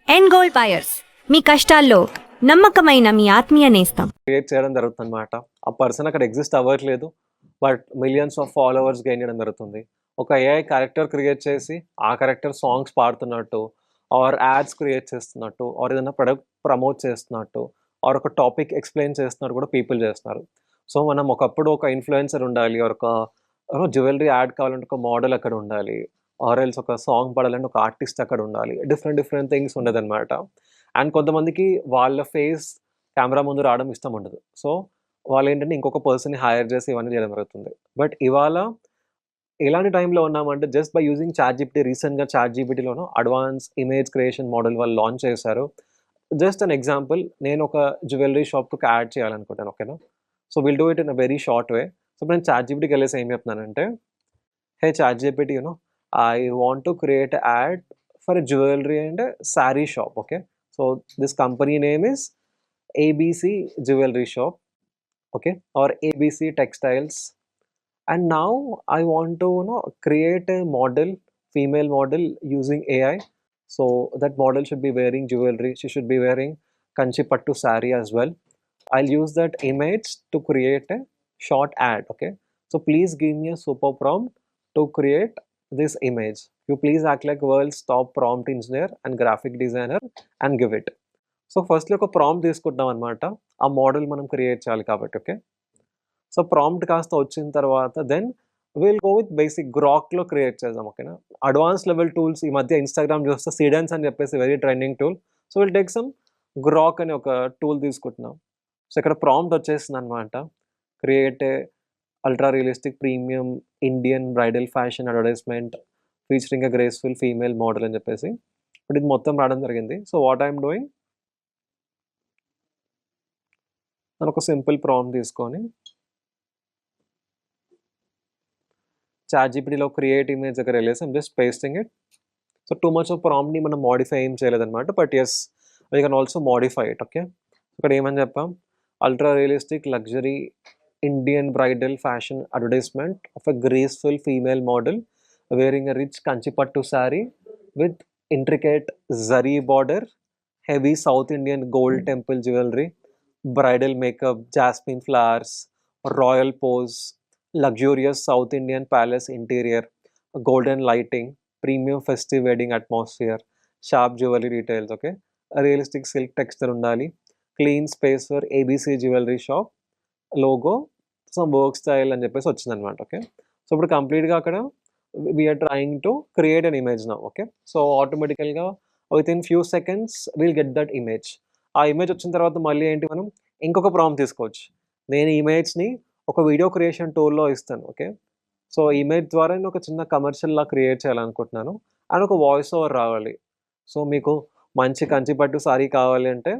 End gold buyers మీ కష్టాల్లో నమ్మకమైన మీ ఆత్మీయ నేస్తం క్రియేట్ చేయడం జరుగుతుంది అనమాట. ఆ పర్సన్ అక్కడ ఎగ్జిస్ట్ అవ్వట్లేదు, but millions of followers gain చేయడం జరుగుతుంది. ఒక ఏఐ క్యారెక్టర్ క్రియేట్ చేసి ఆ క్యారెక్టర్ సాంగ్స్ పాడుతున్నట్టు, ఆర్ యాడ్స్ క్రియేట్ చేస్తున్నట్టు, ఆర్ ఏదైనా ప్రొడక్ట్ ప్రమోట్ చేస్తున్నట్టు, ఆర్ ఒక టాపిక్ ఎక్స్ప్లెయిన్ చేస్తున్నట్టు కూడా పీపుల్ చేస్తున్నారు. సో మనం ఒకప్పుడు ఒక ఇన్ఫ్లుయెన్సర్ ఉండాలి, ఆర్ ఒక జ్యువెలరీ యాడ్ కావాలంటే ఒక మోడల్ అక్కడ ఉండాలి, ఆర్ ఎల్స్ ఒక సాంగ్ పాడాలంటే ఒక ఆర్టిస్ట్ అక్కడ ఉండాలి. డిఫరెంట్ డిఫరెంట్ థింగ్స్ ఉండదన్నమాట. అండ్ కొంతమందికి వాళ్ళ ఫేస్ కెమెరా ముందు రావడం ఇష్టం ఉండదు. సో వాళ్ళేంటంటే ఇంకొక పర్సన్‌ని హైర్ చేసి ఇవన్నీ చేయడం జరుగుతుంది. బట్ ఇవాళ ఎలాంటి టైంలో ఉన్నామంటే జస్ట్ బై యూజింగ్ చాట్‌జీపీటీ, రీసెంట్‌గా చాట్‌జీపీటీలోను అడ్వాన్స్ ఇమేజ్ క్రియేషన్ మోడల్ వాళ్ళు లాంచ్ చేశారు. జస్ట్ అన్ ఎగ్జాంపుల్, నేను ఒక జ్యువెలరీ షాప్‌కి ఒక యాడ్ చేయాలనుకుంటాను. ఓకేనా? So will do it in a very short way. So ఇప్పుడు నేను చాట్‌జీపీటీకెళ్ళేసి ఏం చెప్తున్నానంటే, hey ChatGPT, I want to create a ad for a jewelry and sorry shop. Okay. So this company name is ABC Jewelry Shop, okay, or ABC Textiles. And now I want to create a model, female model using AI. So that model should be wearing jewelry, she should be wearing kanchi pattu saree as well. I'll use that image to create a short ad. Okay, so please give me a super prompt to create this image. You please act like world's top prompt engineer and graphic designer and give it. So ఫస్ట్‌లో ఒక prompt తీసుకుంటున్నాం అనమాట. ఆ model మనం create చేయాలి కాబట్టి. Okay. So prompt కాస్త వచ్చిన తర్వాత then will go with basic గ్రాక్‌లో క్రియేట్ చేద్దాం. ఓకేనా. అడ్వాన్స్ లెవెల్ టూల్స్ ఈ మధ్య ఇన్‌స్టాగ్రామ్ చూస్తే సీడెన్స్ అని చెప్పేసి very trending tool. So will take some Grok అనే ఒక టూల్ తీసుకుంటున్నాం. సో ఇక్కడ ప్రాంప్ట్ వచ్చేసిందనమాట. Create a ultra realistic premium Indian bridal fashion advertisement featuring a graceful female model అని చెప్పేసి. ఇప్పుడు ఇది మొత్తం రావడం జరిగింది. So what I am doing, నేను ఒక సింపుల్ ప్రాంప్ట్ తీసుకొని చాట్‌జీపీటీలో క్రియేట్ ఇమేజ్ దగ్గర వెళ్ళేసి I'm just pasting it. So too much of ప్రాంప్ట్‌ని మనం మోడిఫై ఏం చేయలేదన్నమాట. But yes, we can also modify it. Okay. ఇక్కడ ఏమని చెప్పాం, ultra realistic luxury Indian bridal fashion advertisement of a graceful female model wearing a rich Kanchipattu sari with intricate zari border, heavy South Indian gold temple jewelry, bridal makeup, jasmine flowers, royal pose, luxurious South Indian palace interior, golden lighting, premium festive wedding atmosphere, sharp jewelry details. Okay, a realistic silk texture undali, clean space for ABC jewelry shop, logo, some work style అని చెప్పేసి వచ్చిందనమాట. Okay. So ఇప్పుడు కంప్లీట్గా అక్కడ we're trying to create an image now. Okay. So ఆటోమేటికల్గా within few seconds will get that image. ఆ image వచ్చిన తర్వాత మళ్ళీ ఏంటి, మనం ఇంకొక ప్రాంప్ట్ తీసుకోవచ్చు. నేను ఈ ఇమేజ్ని ఒక వీడియో క్రియేషన్ టూల్లో ఇస్తాను. ఓకే. సో ఇమేజ్ ద్వారా నేను ఒక చిన్న కమర్షియల్లా క్రియేట్ చేయాలనుకుంటున్నాను అండ్ ఒక వాయిస్ ఓవర్ రావాలి. సో మీకు మంచి కంచిపట్టు సారీ కావాలి అంటే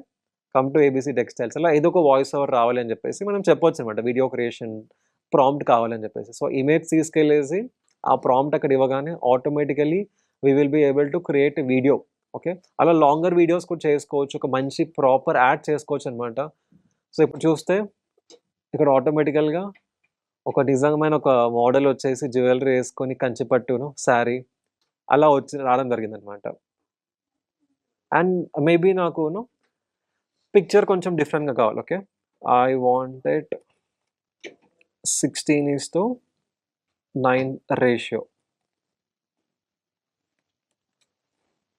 కమ్ టు ఏబీసీ టెక్స్టైల్స్, అలా ఏదో ఒక వాయిస్ ఓవర్ రావాలి అని చెప్పేసి మనం చెప్పొచ్చు అనమాట. వీడియో క్రియేషన్ ప్రాంప్ట్ కావాలని చెప్పేసి. సో ఇమేజ్ తీసుకెళ్ళేసి ఆ ప్రాంప్ట్ అక్కడ ఇవ్వగానే automatically we will be able to create video. Okay. అలా లాంగర్ వీడియోస్ కూడా చేసుకోవచ్చు, ఒక మంచి ప్రాపర్ యాడ్ చేసుకోవచ్చు అనమాట. సో ఇప్పుడు చూస్తే ఇక్కడ ఆటోమేటికల్గా ఒక నిజమైన ఒక మోడల్ వచ్చేసి జ్యువెలరీ వేసుకొని కంచిపట్టును శారీ అలా రావడం జరిగిందనమాట. అండ్ మేబీ నాకును పిక్చర్ కొంచెం డిఫరెంట్గా కావాలి. Okay. I wanted 16:9 ratio.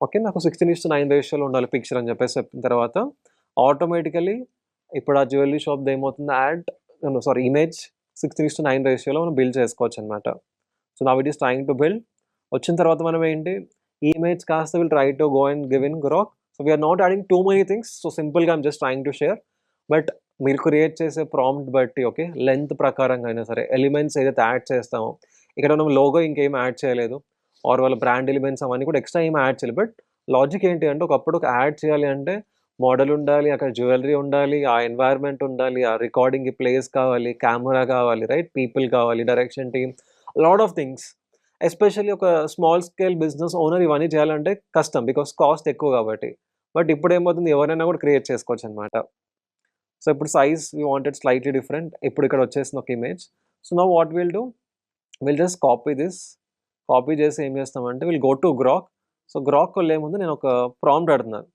Okay. నాకు 16:9 రేషియోలో ఉండాలి పిక్చర్ అని చెప్పేసి చెప్పిన తర్వాత ఆటోమేటికలీ ఇప్పుడు ఆ జ్యువెలరీ షాప్‌ది ఏమవుతుంది, ఇమేజ్ 16:9 రేషియోలో మనం బిల్డ్ చేసుకోవచ్చు అనమాట. So now it is trying to build. వచ్చిన తర్వాత మనం ఏంటి, ఈ ఇమేజ్ కాస్త will try to go and give in Grok. So we're not adding too many things. So సింపుల్గా I'm just trying to share. But మీరు క్రియేట్ చేసే prompt బట్టి, ఓకే, లెంత్ ప్రకారంగా అయినా సరే ఎలిమెంట్స్ ఏదైతే యాడ్ చేస్తామో, ఇక్కడ మనం లోగో ఇంకేం యాడ్ చేయలేదు, ఆర్ వాళ్ళ బ్రాండ్ ఎలిమెంట్స్ అవన్నీ కూడా ఎక్స్ట్రా ఏం యాడ్ చేయలేదు. బట్ లాజిక్ ఏంటి అంటే, ఒకప్పుడు ఒక యాడ్ చేయాలి అంటే మోడల్ ఉండాలి, అక్కడ జ్యువెలరీ ఉండాలి, ఆ ఎన్వైర్న్మెంట్ ఉండాలి, ఆ రికార్డింగ్‌కి ప్లేస్ కావాలి, కెమెరా కావాలి, రైట్, పీపుల్ కావాలి, direction team, lot of things. Especially ఒక స్మాల్ స్కేల్ బిజినెస్ ఓనర్ ఇవన్నీ చేయాలంటే కష్టం, బికాస్ కాస్ట్ ఎక్కువ కాబట్టి. బట్ ఇప్పుడు ఏమవుతుంది, ఎవరైనా కూడా క్రియేట్ చేసుకోవచ్చు అనమాట. సో ఇప్పుడు size we wanted slightly different. ఇప్పుడు ఇక్కడ వచ్చేసిన ఒక image. So now what will do, will just copy this. Copy చేసి ఏం చేస్తామంటే will go to Grok. So గ్రాక్‌కి వెళ్ళే ముందు నేను ఒక ప్రాంప్ట్ అడుగుతున్నాను.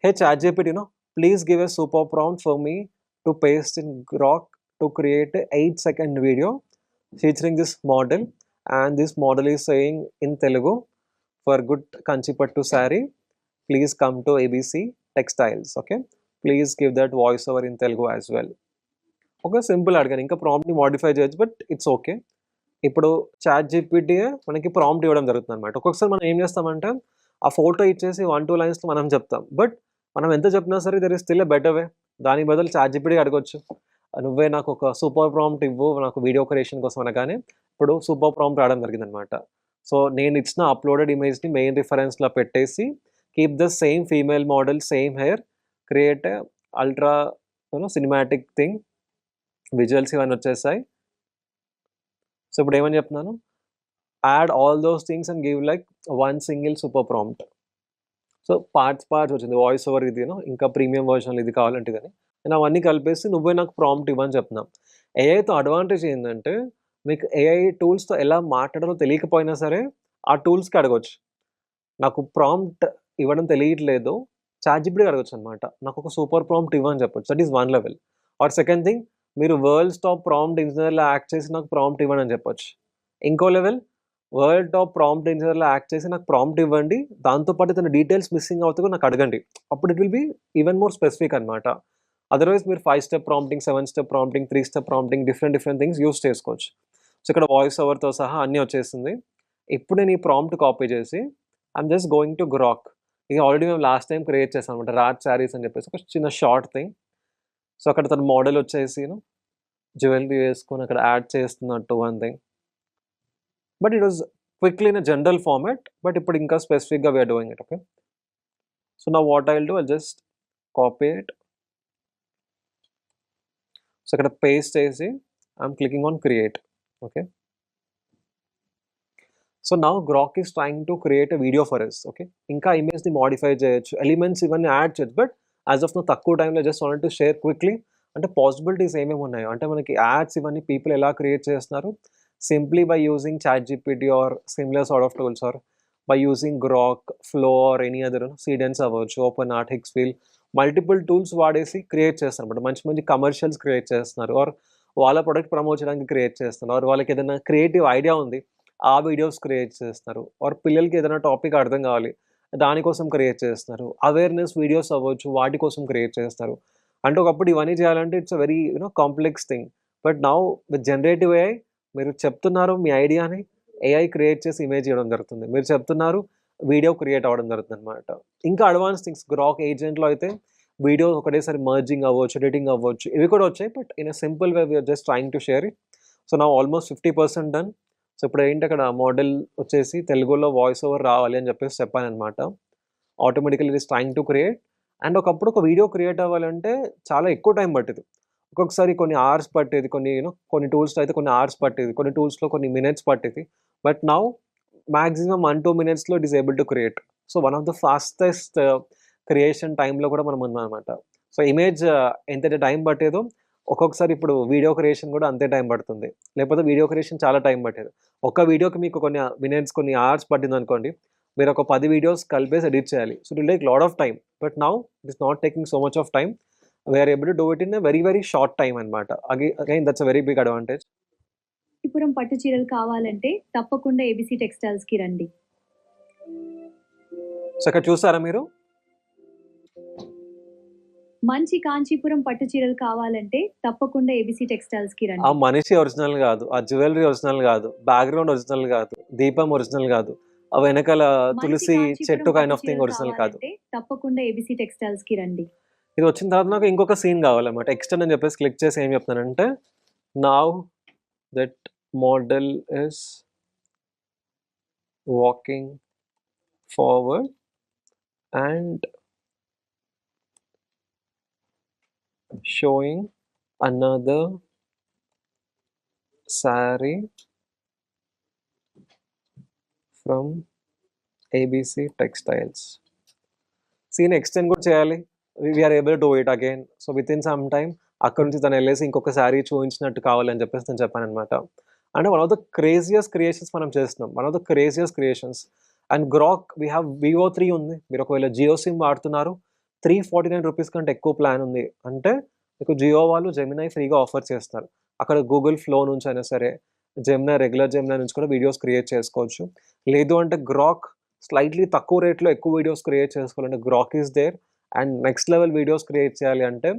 hey ChatGPT, please give a super prompt for me to paste in Grok to create a 8-second video featuring this model, and this model is saying in Telugu, for good Kanchipattu saree, please come to ABC Textiles. Okay, please give that voiceover in Telugu as well. ఒక simple అడిగాను, ఇంకా ప్రాంప్ట్ని modify చేయొచ్చు, but it's okay. ఇప్పుడు chat GPT మనకి prompt ఇవ్వడం జరుగుతుంది అనమాట. ఒక్కొక్కసారి మనం ఏం చేస్తామంటే ఆ ఫోటో ఇచ్చేసి 1-2 లైన్స్లో మనం చెప్తాం, బట్ మనం ఎంత చెప్పినా సరే there is still a better way. దాని బదులు చాట్ జీపీటీ అడగొచ్చు, నువ్వే నాకు ఒక సూపర్ ప్రాంప్ట్ ఇవ్వు నాకు వీడియో క్రియేషన్ కోసం అనగానే ఇప్పుడు సూపర్ ప్రాంప్ట్ రావడం జరిగింది అనమాట. సో నేను ఇచ్చిన అప్లోడెడ్ ఇమేజ్ని మెయిన్ రిఫరెన్స్లో పెట్టేసి keep the same female model, same hair, create ultra cinematic thing, visuals ఇవన్నీ వచ్చేసాయి. సో ఇప్పుడు ఏమని చెప్తున్నాను, add all those things and give like 1 single super prompt. So parts వచ్చింది, వాయిస్ ఓవర్ ఇది, ఇంకా ప్రీమియం వర్షన్లు ఇది కావాలంటే కానీ నేను అవన్నీ కలిపేసి నువ్వే నాకు ప్రాంప్ట్ ఇవ్వని చెప్తున్నాను. ఏఐతో అడ్వాంటేజ్ ఏంటంటే మీకు ఏఐ టూల్స్తో ఎలా మాట్లాడాలో తెలియకపోయినా సరే ఆ టూల్స్కి అడగొచ్చు. నాకు ప్రాంప్ట్ ఇవ్వడం తెలియట్లేదు, చాట్‌జిపిటికి అడగొచ్చు అనమాట, నాకు ఒక సూపర్ ప్రాంప్ట్ ఇవ్వని చెప్పొచ్చు. That is one level. Or second thing, మీరు వరల్డ్స్ టాప్ ప్రాంప్ట్ ఇంజనీర్‌లా యాక్ట్ చేసి నాకు ప్రాంప్ట్ ఇవ్వండి అని చెప్పొచ్చు. ఇంకో లెవెల్, వరల్డ్ టాప్ ప్రాంప్ట్ ఇంజనీర్‌లా యాక్ట్ చేసి నాకు ప్రాంప్ట్ ఇవ్వండి, దాంతోపాటు తన డీటెయిల్స్ మిస్సింగ్ అవుతే కూడా నాకు అడగండి. అప్పుడు it will be even more specific అనమాట. అదర్వైజ్ మీరు 5 step prompting, 7 step prompting, 3 step prompting, different things use చేసుకోవచ్చు. సో ఇక్కడ వాయిస్ ఓవర్తో సహా అన్నీ వచ్చేసింది. ఇప్పుడు నేను ఈ ప్రాంప్ట్ కాపీ చేసి I'm just going to Grok. ఇక ఆల్రెడీ మేము లాస్ట్ టైం క్రియేట్ చేసాం అనమాట, రాజ్ శారీస్ అని చెప్పేసి ఒక చిన్న షార్ట్ థింగ్. సో అక్కడ తన మోడల్ వచ్చేసి జ్యువెలరీ వేసుకొని అక్కడ యాడ్ చేస్తున్నట్టు one thing, but it was quickly in a general format. But ఇప్పుడు ఇంకా స్పెసిఫిక్గా we're doing it. Okay, so నా what I will do, I just copy it. So ఇక్కడ పేస్ట్ చేసి I'm clicking on create. Okay, so now Grok is trying to create a video for us. Okay, ఇంకా ఇమేజ్ని modify చేయొచ్చు, elements ఇవన్నీ add చేయొచ్చు, but as of no తక్కువ టైంలో just want to share quickly అంటే పాసిబిలిటీస్ ఏమేమి ఉన్నాయో, అంటే మనకి యాడ్స్ ఇవన్నీ పీపుల్ ఎలా క్రియేట్ చేస్తున్నారు simply by using ChatGPT or similar sort of tools, or by using Grok, Flow or any other Seedance అవ్వచ్చు, OpenArt, Higgsfield, multiple tools వాడేసి క్రియేట్ చేస్తారు అనమాట. మంచి కమర్షియల్స్ క్రియేట్ చేస్తున్నారు, ఆర్ వాళ్ళ ప్రొడక్ట్ ప్రమోట్ చేయడానికి క్రియేట్ చేస్తున్నారు, ఆర్ వాళ్ళకి ఏదైనా క్రియేటివ్ ఐడియా ఉంది ఆ వీడియోస్ క్రియేట్ చేస్తున్నారు, ఆర్ పిల్లలకి ఏదైనా టాపిక్ అర్థం కావాలి దానికోసం క్రియేట్ చేస్తున్నారు, అవేర్నెస్ వీడియోస్ అవ్వచ్చు వాటి కోసం క్రియేట్ చేస్తారు. అంటే ఒకప్పుడు ఇవన్నీ చేయాలంటే it's a very complex thing. But now with generative AI మీరు చెప్తున్నారు మీ ఐడియాని, ఏఐ క్రియేట్ చేసి ఇమేజ్ ఇవ్వడం జరుగుతుంది, మీరు చెప్తున్నారు వీడియో క్రియేట్ అవ్వడం జరుగుతుంది అనమాట. ఇంకా అడ్వాన్స్ థింగ్స్ గ్రాక్ ఏజెంట్లో అయితే వీడియో ఒకటేసారి మర్జింగ్ అవ్వచ్చు, ఎడిటింగ్ అవ్వచ్చు, ఇవి కూడా వచ్చాయి. But in a simple way we're just trying to share it. So నా ఆల్మోస్ట్ 50% డన్. సో ఇప్పుడు ఏంటి, అక్కడ మోడల్ వచ్చేసి తెలుగులో వాయిస్ ఓవర్ రావాలి అని చెప్పేసి చెప్పాను అనమాట. Automatically it is trying to create. And ఒకప్పుడు ఒక వీడియో క్రియేట్ అవ్వాలంటే చాలా ఎక్కువ టైం పట్టేది, ఒక్కొక్కసారి కొన్ని అవర్స్ పట్టేది, కొన్ని టూల్స్లో అయితే కొన్ని అవర్స్ పట్టేది, కొన్ని టూల్స్లో కొన్ని మినిట్స్ పట్టేది. బట్ నౌ మ్యాక్సిమం 1-2 మినిట్స్లో it is able to create. So one of the fastest creation టైంలో కూడా మనం ఉన్నాం అనమాట. సో ఇమేజ్ ఎంతైతే టైం పట్టేదో ఒక్కొక్కసారి ఇప్పుడు వీడియో క్రియేషన్ కూడా అంతే టైం పడుతుంది, లేకపోతే వీడియో క్రియేషన్ చాలా టైం పట్టేది. ఒక వీడియోకి మీకు కొన్ని మినిట్స్, కొన్ని అవర్స్ పట్టింది అనుకోండి, మీరు ఒక 10 వీడియోస్ కలిపేసి ఎడిట్ చేయాలి. So it will take lot of time. But now it is not taking so much of time, we're able to do it in a very short time అనమాట. Again that's a very big advantage. Kanchipuram పట్టు చీరలు కావాలంటే తప్పకుండా ABC టెక్స్టైల్స్కి రండి. So ఇక్కడ చూసారా మీరు, మంచి కాంచీపురం పట్టు చీరలు కావాలంటే తప్పకుండా ఏబీసీ టెక్స్టైల్స్కి ఆ రండి. మనిషి ఒరిజినల్ కాదు, ఆ జ్యువెలరీ ఒరిజినల్ కాదు, బ్యాక్గ్రౌండ్ ఒరిజినల్ కాదు, దీపం ఒరిజినల్ కాదు, ఆ వెనకాల మంచి తులసి కాంచీపురం చెట్టు కైండ్ పట్టు ఆఫ్ థింగ్ చీరలు ఒరిజినల్ కాదు. కావాలంటే తప్పకుండా ఏబీసీ టెక్స్టైల్స్కి రండి. ఇది వచ్చిన తర్వాత నాకు ఇంకొక సీన్ కావాలన్నమాట. ఎక్స్టెండ్ అని చెప్పేసి క్లిక్ చేసి ఏం చెప్తానంటే, now that model is walking forward and showing another saree from ABC Textiles. Scene extend కూడా చేయాలి, we're able to it again. So within some time అక్కడ నుంచి తను వెళ్ళేసి ఇంకొక శారీ చూపించినట్టు కావాలని చెప్పేసి నేను చెప్పాను అనమాట. అంటే వన్ ఆఫ్ ద క్రేజియస్ క్రియేషన్స్ మనం చేస్తున్నాం, one of the క్రేజియస్ creations. And Grok we have Vivo 3 ఉంది, మీరు ఒకవేళ జియో సిమ్ వాడుతున్నారు ₹349 కంటే ఎక్కువ ప్లాన్ ఉంది అంటే మీకు జియో వాళ్ళు జెమినై ఫ్రీగా ఆఫర్ చేస్తారు. అక్కడ గూగుల్ ఫ్లో నుంచి అయినా సరే, రెగ్యులర్ జెమినై నుంచి కూడా వీడియోస్ క్రియేట్ చేసుకోవచ్చు. లేదు అంటే గ్రాక్ స్లైట్‌లీ తక్కువ రేట్‌లో ఎక్కువ వీడియోస్ క్రియేట్ చేసుకోవాలంటే Grok is there. And next level videos create చేయాలి అంటే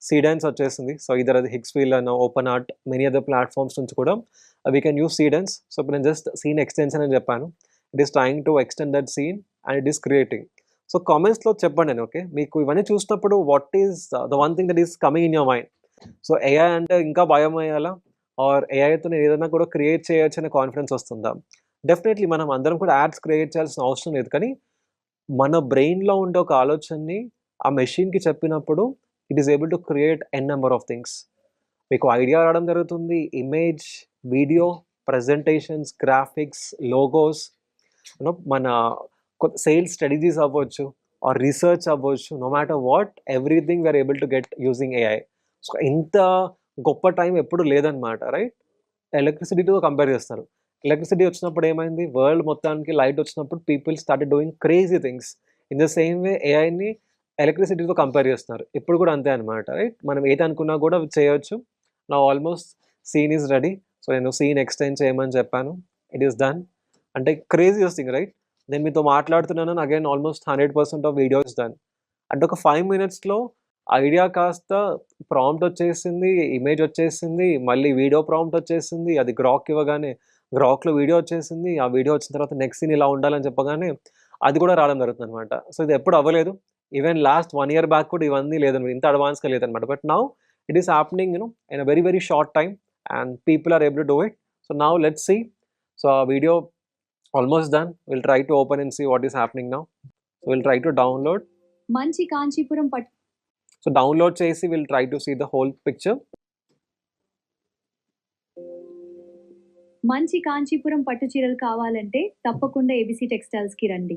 సీడెన్స్ వచ్చేసింది. సో ఇదర్ అది హిక్స్‌వీల్ అనో, OpenArt, many other platforms నుంచి కూడా we can use Seedance. So ఇప్పుడు నేను జస్ట్ సీన్ ఎక్స్‌టెన్షన్ అని చెప్పాను. It is trying to extend that scene and it is creating. So కామెంట్స్‌లో చెప్పండి నేను. ఓకే, మీకు ఇవన్నీ చూసినప్పుడు what is the one thing that is coming in your mind? So AI అంటే ఇంకా భయం వేయాలా? ఆర్ ఏఐతో నేను ఏదైనా కూడా క్రియేట్ చేయొచ్చు అనే కాన్ఫిడెన్స్ వస్తుందా? డెఫినెట్లీ మనం అందరం కూడా యాడ్స్ క్రియేట్ చేయాల్సిన అవసరం లేదు. కానీ మన బ్రెయిన్‌లో ఉండే ఒక ఆలోచనని ఆ మెషిన్‌కి చెప్పినప్పుడు it is able to create N number of things. మీకు ఐడియా రావడం జరుగుతుంది. Image, video, presentations, graphics, logos, మన సేల్స్ స్ట్రాటజీస్ అవ్వచ్చు ఆర్ రీసెర్చ్ అవ్వచ్చు. No matter what, everything we're able to get using AI. So ఇంత గొప్ప టైం ఎప్పుడు లేదనమాట, రైట్? ఎలక్ట్రిసిటీతో కంపేర్ చేస్తారు. ఎలక్ట్రిసిటీ వచ్చినప్పుడు ఏమైంది? వరల్డ్ మొత్తానికి లైట్ వచ్చినప్పుడు people started doing crazy things. In the same way ఏఐని ఎలక్ట్రిసిటీతో కంపేర్ చేస్తున్నారు. ఇప్పుడు కూడా అంతే అనమాట, రైట్? మనం ఏది అనుకున్నా కూడా చేయొచ్చు. నా almost scene is ready. So నేను సీన్ ఎక్స్టెండ్ చేయమని చెప్పాను. It is done. అంటే క్రేజియస్ట్ థింగ్, రైట్? నేను మీతో మాట్లాడుతున్నాను, again almost 100% of video is done. అంటే ఒక 5 మినిట్స్‌లో ఐడియా కాస్త ప్రాంప్ట్ వచ్చేసింది, ఇమేజ్ వచ్చేసింది, మళ్ళీ వీడియో ప్రాంప్ట్ వచ్చేసింది. అది గ్రాక్ ఇవ్వగానే గ్రాక్‌లో వీడియో వచ్చేసింది. ఆ వీడియో వచ్చిన తర్వాత నెక్స్ట్ సీన్ ఇలా ఉండాలని చెప్పగానే అది కూడా రావడం జరుగుతుందనమాట. సో ఇది ఎప్పుడు అవ్వలేదు. ఈవెన్ లాస్ట్ 1 ఇయర్ బ్యాక్ కూడా ఇవన్నీ లేదనమాట. ఇంత అడ్వాన్స్‌గా లేదనమాట. But now it is happening in a very very short time and people are able to do it. So now let's see. So ఆ video almost done. Will try to open and see what is happening now. Will try to download. మంచి కాంచీపురం పట్టు so download చేసి will try to see the whole picture. మంచి కాంచీపురం పట్టు చీరలు కావాలంటే తప్పకుండా ABC టెక్స్టైల్స్‌కి రండి.